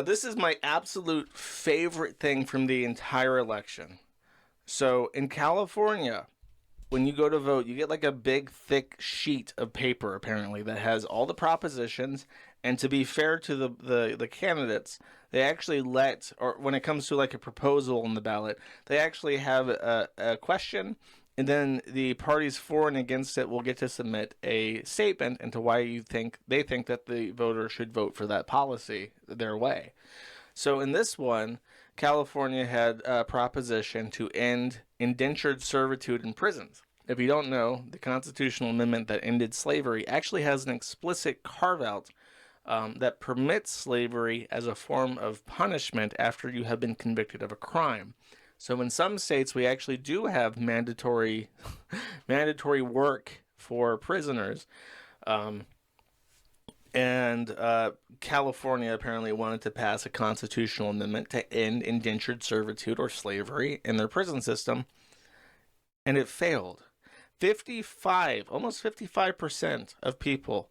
This is my absolute favorite thing from the entire election. So in California, when you go to vote, you get like a big, thick sheet of paper, apparently, that has all the propositions. And to be fair to the candidates, they actually or when it comes to like a proposal on the ballot, they actually have a question. And then the parties for and against it will get to submit a statement into why they think that the voter should vote for that policy their way. So in this one, California had a proposition to end indentured servitude in prisons. If you don't know, the constitutional amendment that ended slavery actually has an explicit carve out that permits slavery as a form of punishment after you have been convicted of a crime. So in some states, we actually do have mandatory mandatory work for prisoners. Um, and California apparently wanted to pass a constitutional amendment to end indentured servitude or slavery in their prison system, and it failed. 55, almost 55% of people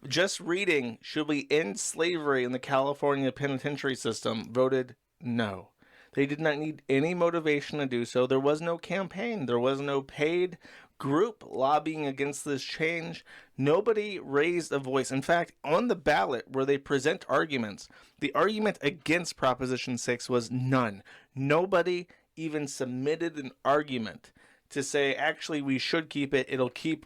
just reading, should we end slavery in the California penitentiary system, voted no. They did not need any motivation to do so. There was no campaign. There was no paid group lobbying against this change. Nobody raised a voice. In fact, on the ballot where they present arguments, the argument against Proposition 6 was none. Nobody even submitted an argument to say, actually, we should keep it. It'll keep,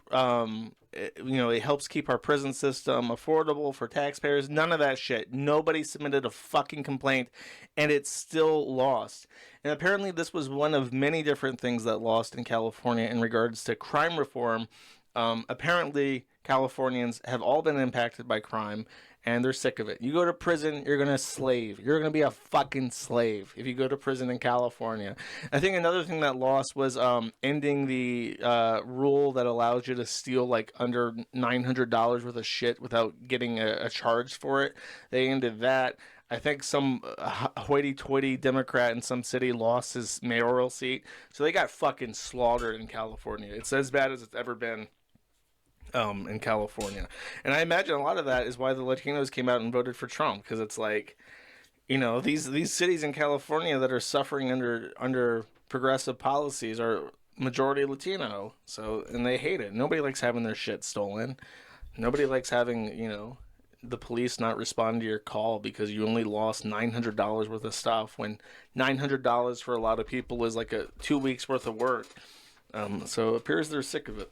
it helps keep our prison system affordable for taxpayers. None of that shit. Nobody submitted a fucking complaint, and it still lost. And apparently, this was one of many different things that lost in California in regards to crime reform. Apparently, Californians have all been impacted by crime, and they're sick of it. You go to prison, you're gonna slave. You're gonna be a fucking slave if you go to prison in California. I think another thing that lost was ending the rule that allows you to steal like under $900 worth of shit without getting a charge for it. They ended that. I think some hoity-toity Democrat in some city lost his mayoral seat, so they got fucking slaughtered in California. It's as bad as it's ever been in California. And I imagine a lot of that is why the Latinos came out and voted for Trump, because it's like, these cities in California that are suffering under progressive policies are majority Latino. So, and they hate it. Nobody likes having their shit stolen. Nobody likes having, the police not respond to your call because you only lost $900 worth of stuff, when $900 for a lot of people is like a 2 weeks worth of work. So it appears they're sick of it.